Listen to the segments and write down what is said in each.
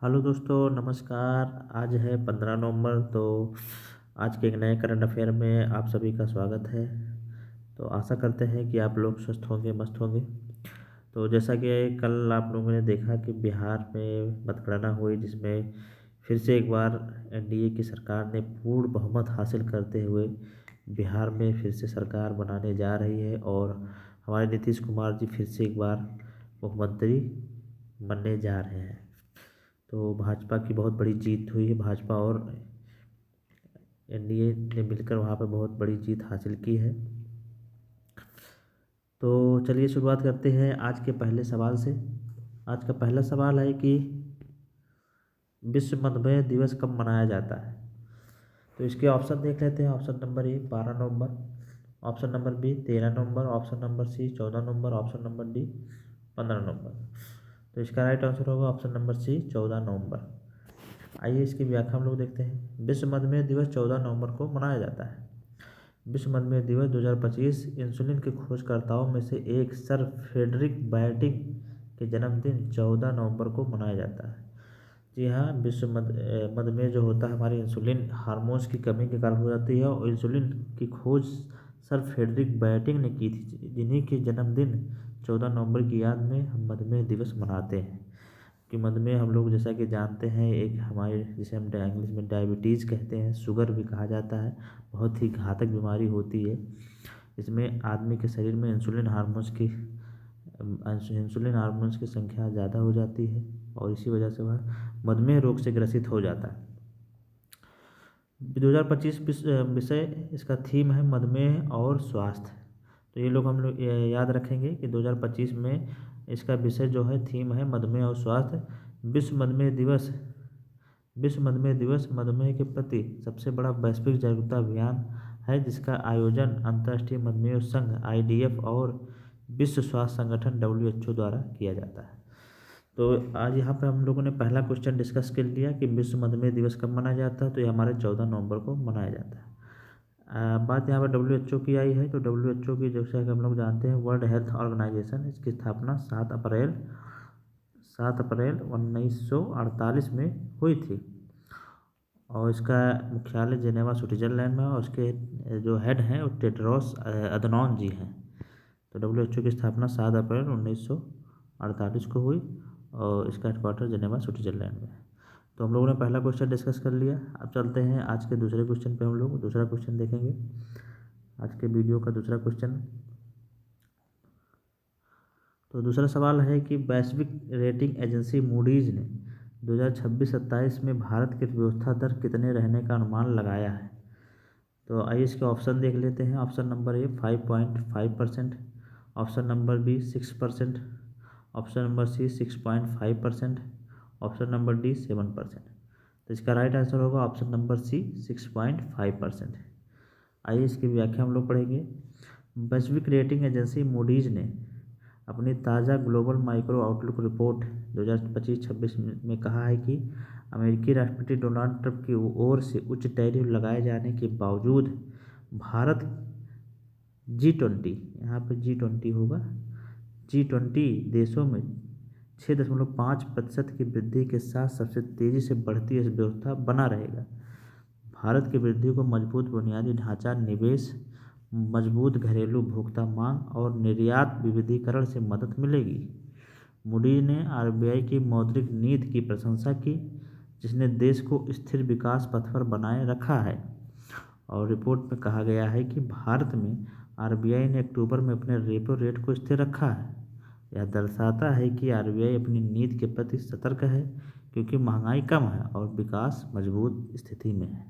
Hello दोस्तों, नमस्कार। आज है 15 नवंबर। तो आज के एक नए करंट अफेयर में आप सभी का स्वागत है। तो आशा करते हैं कि आप लोग स्वस्थ होंगे, मस्त होंगे। तो जैसा कि कल आप लोगों ने देखा कि बिहार में मतगणना हुई, जिसमें फिर से एक बार एनडीए की सरकार ने पूर्ण बहुमत हासिल करते हुए बिहार में फिर से सरकार बनाने जा रही है और हमारे नीतीश कुमार जी फिर से एक बार मुख्यमंत्री बनने जा रहे हैं। तो भाजपा की बहुत बड़ी जीत हुई है। भाजपा और एनडीए ने मिलकर वहाँ पर बहुत बड़ी जीत हासिल की है। तो चलिए शुरुआत करते हैं आज के पहले सवाल से। आज का पहला सवाल है कि विश्व मधुमेह दिवस कब मनाया जाता है। तो इसके ऑप्शन देख लेते हैं। ऑप्शन नंबर ए 12 नवंबर, ऑप्शन नंबर बी 13 नवंबर, ऑप्शन नंबर सी 14 नवंबर, ऑप्शन नंबर डी 15 नवंबर। तो इसका राइट आंसर होगा ऑप्शन नंबर सी 14 नवंबर। आइए इसकी व्याख्या हम लोग देखते हैं। विश्व मधुमेह दिवस 14 नवंबर को मनाया जाता है। विश्व मधुमेह दिवस 2025 इंसुलिन के खोजकर्ताओं में से एक सर फ्रेडरिक बैटिंग के जन्मदिन 14 नवंबर को मनाया जाता है। जी हाँ, विश्व मधुमेह जो होता है हमारे इंसुलिन हार्मोन्स की कमी के कारण हो जाती है, और इंसुलिन की खोज सर फ्रेडरिक बैटिंग ने की थी, जिन्हीं के जन्मदिन 14 नवंबर की याद में हम मधुमेह दिवस मनाते हैं। कि मधुमेह हम लोग जैसा कि जानते हैं, एक हमारे जिसे हम इंग्लिश में डायबिटीज़ कहते हैं, शुगर भी कहा जाता है, बहुत ही घातक बीमारी होती है। इसमें आदमी के शरीर में इंसुलिन हार्मोन्स की संख्या ज़्यादा हो जाती है, और इसी वजह से वह मधुमेह रोग से ग्रसित हो जाता है। 2025 विषय इसका थीम है मधुमेह और स्वास्थ्य। तो ये लोग हम लोग याद रखेंगे कि 2025 में इसका विषय जो है थीम है मधुमेह और स्वास्थ्य। विश्व मधुमेह दिवस विश्व मधुमेह दिवस मधुमेह के प्रति सबसे बड़ा वैश्विक जागरूकता अभियान है, जिसका आयोजन अंतर्राष्ट्रीय मधुमेह संघ IDF और विश्व स्वास्थ्य संगठन WHO द्वारा किया जाता है। तो आज यहाँ पे हम लोगों ने पहला क्वेश्चन डिस्कस कर लिया कि विश्व मधुमेह दिवस कब मनाया जाता है। तो ये हमारे 14 नवंबर को मनाया जाता है। बात यहाँ पर WHO की आई है। तो WHO की, जैसा कि हम लोग जानते हैं, वर्ल्ड हेल्थ ऑर्गेनाइजेशन, इसकी स्थापना 7 अप्रैल 1948 में हुई थी, और इसका मुख्यालय जेनेवा स्विट्जरलैंड में है, और उसके जो हेड हैं वो टेड्रोस अदनॉन जी हैं। तो WHO की स्थापना 7 अप्रैल 1948 को हुई, और इसका हेडक्वार्टर जेनेवा स्विट्जरलैंड में है। तो हम लोगों ने पहला क्वेश्चन डिस्कस कर लिया। अब चलते हैं आज के दूसरे क्वेश्चन पे। हम लोग दूसरा क्वेश्चन देखेंगे। आज के वीडियो का दूसरा क्वेश्चन। तो दूसरा सवाल है कि वैश्विक रेटिंग एजेंसी मूडीज ने 2026-27 में भारत की अर्थव्यवस्था दर कितने रहने का अनुमान लगाया है। तो आइए इसके ऑप्शन देख लेते हैं। Option number A 5.5%, option number B 6%, option number C 6.5%, option number D 7%। तो इसका राइट आंसर होगा ऑप्शन नंबर सी 6.5%। आइए इसकी व्याख्या हम लोग पढ़ेंगे। वैश्विक रेटिंग एजेंसी मूडीज ने अपनी ताज़ा ग्लोबल माइक्रो आउटलुक रिपोर्ट 2025-26 में कहा है कि अमेरिकी राष्ट्रपति डोनाल्ड ट्रंप की ओर से उच्च टैरिफ लगाए जाने के बावजूद भारत G20, यहाँ पर G20 होगा, G20 देशों में 6.5% की वृद्धि के साथ सबसे तेज़ी से बढ़ती अर्थव्यवस्था बना रहेगा। भारत की वृद्धि को मजबूत बुनियादी ढांचा, निवेश, मजबूत घरेलू उपभोक्ता मांग और निर्यात विविधीकरण से मदद मिलेगी। मूडी ने RBI की मौद्रिक नीति की प्रशंसा की, जिसने देश को स्थिर विकास पथ पर बनाए रखा है। और रिपोर्ट में कहा गया है कि भारत में RBI ने अक्टूबर में अपने रेपो रेट को स्थिर रखा है। यह दर्शाता है कि RBI अपनी नीति के प्रति सतर्क है, क्योंकि महंगाई कम है और विकास मजबूत स्थिति में है।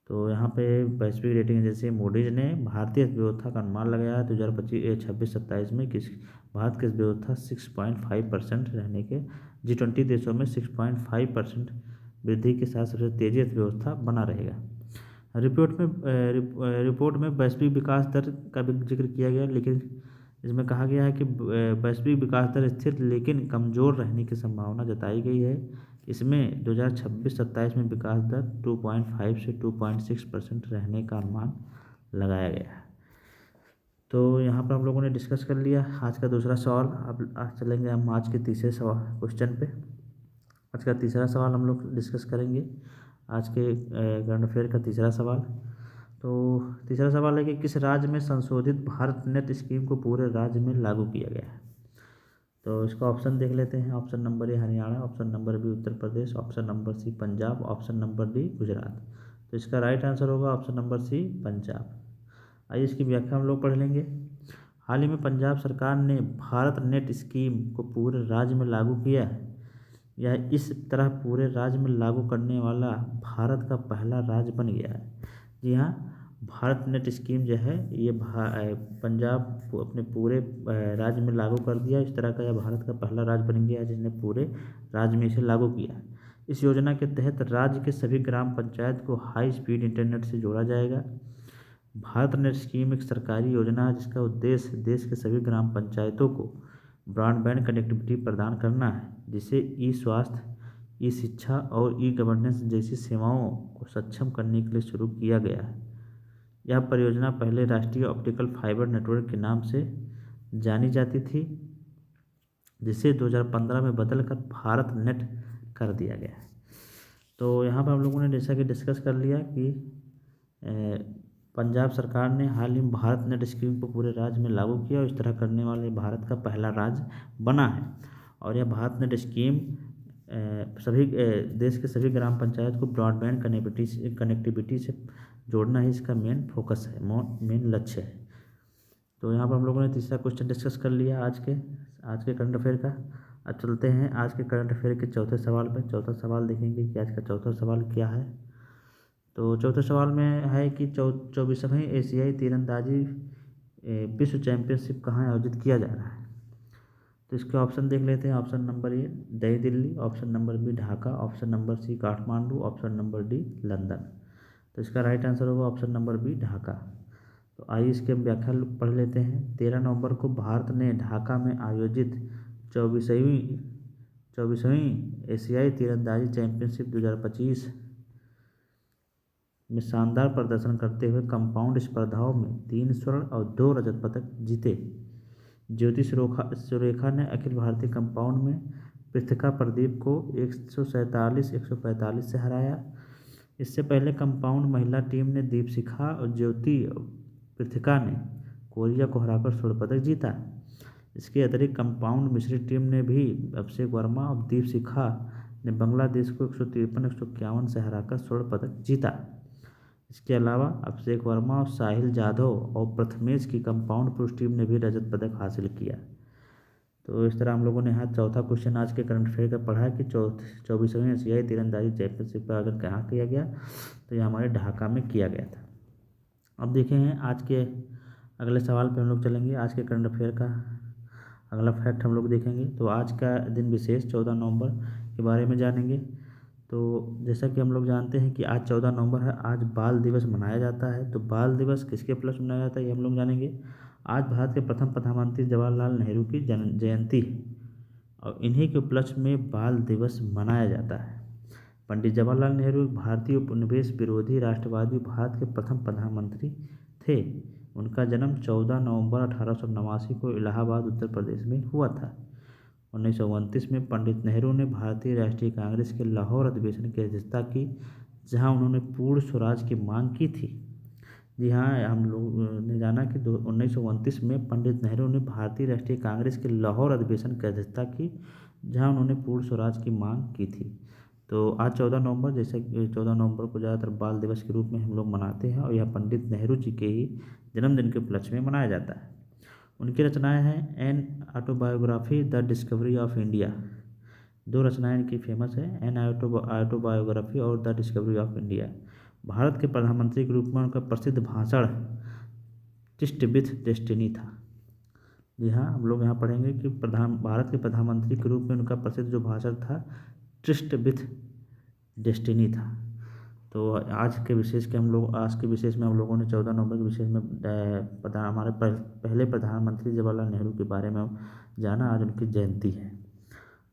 तो यहाँ पे वैश्विक रेटिंग एजेंसी मूडीज ने भारतीय अर्थव्यवस्था का अनुमान लगाया है 2026-27 में कि भारत की अर्थव्यवस्था 6.5% रहने के, G20 देशों में 6.5% वृद्धि के साथ सबसे तेजी अर्थव्यवस्था बना रहेगा। रिपोर्ट में वैश्विक विकास दर का भी जिक्र किया गया, लेकिन इसमें कहा गया है कि वैश्विक विकास दर स्थिर लेकिन कमज़ोर रहने की संभावना जताई गई है। इसमें 2026-27 में विकास दर 2.5 से 2.6% रहने का अनुमान लगाया गया है। तो यहाँ पर हम लोगों ने डिस्कस कर लिया आज का दूसरा सवाल। अब चलेंगे हम आज के तीसरे सवाल क्वेश्चन पे। आज का तीसरा सवाल हम लोग डिस्कस करेंगे। आज के करंट अफेयर का तीसरा सवाल। तो तीसरा सवाल है कि किस राज्य में संशोधित भारत नेट स्कीम को पूरे राज्य में लागू किया गया है। तो इसका ऑप्शन देख लेते हैं। Option number A Haryana, option number B Uttar Pradesh, option number C Punjab, option number D Gujarat. तो इसका राइट आंसर होगा ऑप्शन नंबर सी पंजाब। आइए इसकी व्याख्या हम लोग पढ़ लेंगे। हाल ही में पंजाब सरकार ने भारत नेट स्कीम को पूरे राज्य में लागू किया है। यह इस तरह पूरे राज्य में लागू करने वाला भारत का पहला राज्य बन गया है। जी हाँ, भारत नेट स्कीम जो है ये पंजाब अपने पूरे राज्य में लागू कर दिया। इस तरह का यह भारत का पहला राज्य बन गया है जिसने पूरे राज्य में इसे लागू किया है। इस योजना के तहत राज्य के सभी ग्राम पंचायत को हाई स्पीड इंटरनेट से जोड़ा जाएगा। भारत नेट स्कीम एक सरकारी योजना है जिसका उद्देश्य देश के सभी ग्राम पंचायतों को ब्रॉडबैंड कनेक्टिविटी प्रदान करना है, जिसे ई स्वास्थ्य, ई शिक्षा और ई गवर्नेंस जैसी सेवाओं को सक्षम करने के लिए शुरू किया गया है। यह परियोजना पहले राष्ट्रीय ऑप्टिकल फाइबर नेटवर्क के नाम से जानी जाती थी, जिसे 2015 में बदलकर भारत नेट कर दिया गया है। तो यहाँ पर हम लोगों ने जैसा कि डिस्कस कर लिया कि पंजाब सरकार ने हाल ही में भारत नेट स्कीम को पूरे राज्य में लागू किया और इस तरह करने वाले भारत का पहला राज्य बना है। और यह भारत नेट स्कीम सभी देश के सभी ग्राम पंचायत को ब्रॉडबैंड कनेक्टिविटी से जोड़ना ही इसका मेन फोकस है, मेन लक्ष्य है। तो यहाँ पर हम लोगों ने तीसरा क्वेश्चन डिस्कस कर लिया आज के करंट अफेयर का। अब चलते हैं आज के करंट अफेयर के चौथे सवाल पर। चौथा सवाल देखेंगे कि आज का चौथा सवाल क्या है। तो चौथे सवाल में है कि 24वीं एशियाई तीरंदाजी विश्व चैंपियनशिप कहाँ आयोजित किया जा रहा है। तो इसके ऑप्शन देख लेते हैं। Option number A New Delhi, option number B Dhaka, option number C Kathmandu, option number D London. तो इसका राइट आंसर होगा ऑप्शन नंबर बी ढाका। तो आइए इसके व्याख्या पढ़ लेते हैं। 13 नवंबर को भारत ने ढाका में आयोजित 24वीं एशियाई तीरंदाजी चैंपियनशिप 2025 में शानदार प्रदर्शन करते हुए कंपाउंड स्पर्धाओं में 3 स्वर्ण और 2 रजत पदक जीते। ज्योति सुरेखा ने अखिल भारतीय कंपाउंड में पृथ्वी प्रदीप को 147-145 से हराया। इससे पहले कंपाउंड महिला टीम ने दीपशिखा और ज्योति पृथ्वी ने कोरिया को हराकर स्वर्ण पदक जीता। इसके अतिरिक्त कंपाउंड मिश्रित टीम ने भी अभिषेक वर्मा और दीपशिखा ने बांग्लादेश को 153-151 से हराकर स्वर्ण पदक जीता। इसके अलावा अभिषेक वर्मा और साहिल जाधव और प्रथमेश की कंपाउंड पुरुष टीम ने भी रजत पदक हासिल किया। तो इस तरह हम लोगों ने यहाँ चौथा क्वेश्चन आज के करंट अफेयर का पढ़ा कि 24वीं एशियाई तीरंदाजी चैंपियनशिप का अगर कहाँ किया गया तो ये हमारे ढाका में किया गया था। अब देखें हैं आज के अगले सवाल पे हम लोग चलेंगे। आज के करंट अफेयर का अगला फैक्ट हम लोग देखेंगे। तो आज का दिन विशेष 14 नवंबर के बारे में जानेंगे। तो जैसा कि हम लोग जानते हैं कि आज 14 नवंबर है, आज बाल दिवस मनाया जाता है। तो बाल दिवस किसके उपलक्ष्य में मनाया जाता है ये हम लोग जानेंगे। आज भारत के प्रथम प्रधानमंत्री जवाहरलाल नेहरू की जयंती है और इन्हीं के उपलक्ष्य में बाल दिवस मनाया जाता है। पंडित जवाहरलाल नेहरू भारतीय उपनिवेश विरोधी राष्ट्रवादी भारत के प्रथम प्रधानमंत्री थे। उनका जन्म 14 नवंबर 1889 को इलाहाबाद उत्तर प्रदेश में हुआ था। 1929 में पंडित नेहरू ने भारतीय राष्ट्रीय कांग्रेस के लाहौर अधिवेशन की अध्यक्षता की, जहां उन्होंने पूर्ण स्वराज की मांग की थी। जी हाँ, हम लोग ने जाना कि 1929 में पंडित नेहरू ने भारतीय राष्ट्रीय कांग्रेस के लाहौर अधिवेशन की अध्यक्षता की, जहां उन्होंने पूर्ण स्वराज की मांग की थी। तो आज 14 नवंबर, जैसे 14 नवंबर को ज़्यादातर बाल दिवस के रूप में हम लोग मनाते हैं और यह पंडित नेहरू जी के ही जन्मदिन के उपलक्ष्य में मनाया जाता है। उनकी रचनाएं हैं an autobiography, the discovery of India. 2 रचनाएं इनकी फेमस है, एन ऑटोबायोग्राफी और the discovery of India. Bharat के प्रधानमंत्री के रूप में उनका प्रसिद्ध भाषण ट्रिस्ट विथ डेस्टिनी था। जी हाँ, हम लोग यहाँ पढ़ेंगे कि भारत के प्रधानमंत्री के रूप में उनका प्रसिद्ध जो भाषण था ट्रिस्ट विथ डेस्टिनी था। तो आज के विशेष में हम लोगों ने 14 नवंबर के विशेष में हमारे पहले प्रधानमंत्री जवाहरलाल नेहरू के बारे में जाना। आज उनकी जयंती है।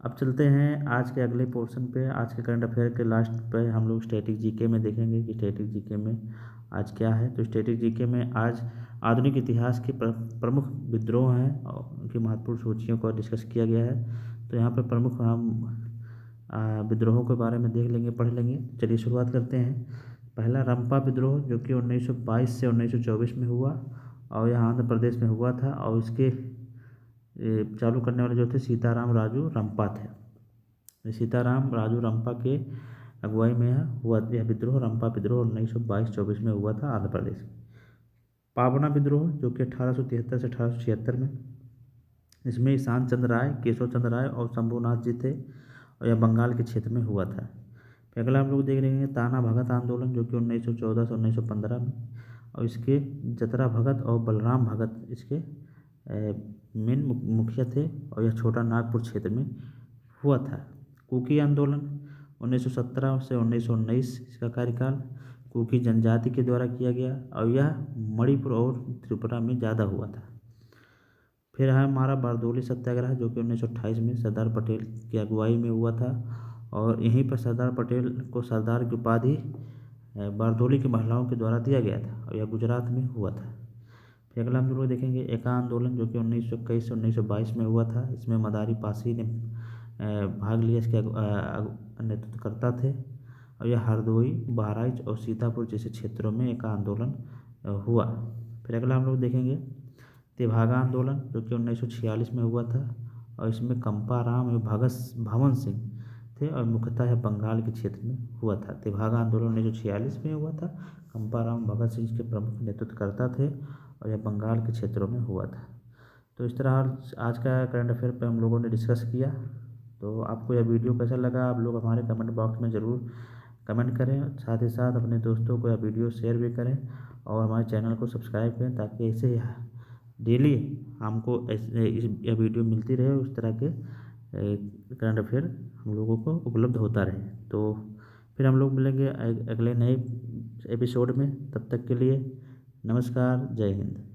अब चलते हैं आज के अगले पोर्शन पे। आज के करंट अफेयर के लास्ट पे हम लोग स्टैटिक जीके में देखेंगे कि स्टैटिक जीके में आज क्या है। तो स्टैटिक जीके में आज आधुनिक इतिहास के प्रमुख विद्रोह हैं और उनकी महत्वपूर्ण सूचियों को डिस्कस किया गया है। तो यहाँ पर प्रमुख हम विद्रोहों के बारे में देख लेंगे, पढ़ लेंगे। चलिए शुरुआत करते हैं। पहला रंपा विद्रोह जो कि 1922 से 1924 में हुआ और यह आंध्र प्रदेश में हुआ था, और इसके चालू करने वाले जो थे सीताराम राजू रंपा थे। सीताराम राजू रंपा के अगुवाई में हुआ यह विद्रोह, रंपा विद्रोह 1922-24 में हुआ था आंध्र प्रदेश में। पावना विद्रोह जो कि 1873 से 1876 में, इसमें ईशान चंद्र राय, केशव चंद्र राय और शंभुनाथ जी थे, और यह बंगाल के क्षेत्र में हुआ था। फिर अगला हम लोग देख लेंगे ताना भगत आंदोलन जो कि 1914 से 1915 में, और इसके जतरा भगत और बलराम भगत इसके मेन मुखिया थे, और यह छोटा नागपुर क्षेत्र में हुआ था। कुकी आंदोलन 1917 से 1919 इसका कार्यकाल कुकी जनजाति के द्वारा किया गया, और यह मणिपुर और त्रिपुरा में ज़्यादा हुआ था। फिर है हमारा बारदोली सत्याग्रह जो कि 1928 में सरदार पटेल की अगुवाई में हुआ था, और यहीं पर सरदार पटेल को सरदार की उपाधि बारदोली की महिलाओं के द्वारा दिया गया था, और यह गुजरात में हुआ था। फिर अगला हम लोग देखेंगे एका आंदोलन जो कि 1921 से 1922 में हुआ था। इसमें मदारी पासी ने भाग लिया, इसके नेतृत्वकर्ता थे, और यह हरदोई, बहराइच और सीतापुर जैसे क्षेत्रों में एका आंदोलन हुआ। फिर अगला हम लोग देखेंगे तेभागा आंदोलन जो कि 1946 में हुआ था, और इसमें कंपाराम एवं भवन सिंह थे, और मुख्यतः यह बंगाल के क्षेत्र में हुआ था। तेभागा आंदोलन 1946 में हुआ था, कंपाराम भगत सिंह इसके प्रमुख नेतृत्वकर्ता थे, और यह बंगाल के क्षेत्रों में हुआ था। तो इस तरह आज का करंट अफेयर पे हम लोगों ने डिस्कस किया। तो आपको यह वीडियो कैसा लगा आप लोग हमारे कमेंट बॉक्स में ज़रूर कमेंट करें, साथ ही साथ अपने दोस्तों को यह वीडियो शेयर भी करें, और हमारे चैनल को सब्सक्राइब करें, ताकि ऐसे डेली हमको यह वीडियो मिलती रहे, उस तरह के करंट अफेयर हम लोगों को उपलब्ध होता रहे। तो फिर हम लोग मिलेंगे अगले नए एपिसोड में। तब तक के लिए नमस्कार, जय हिंद।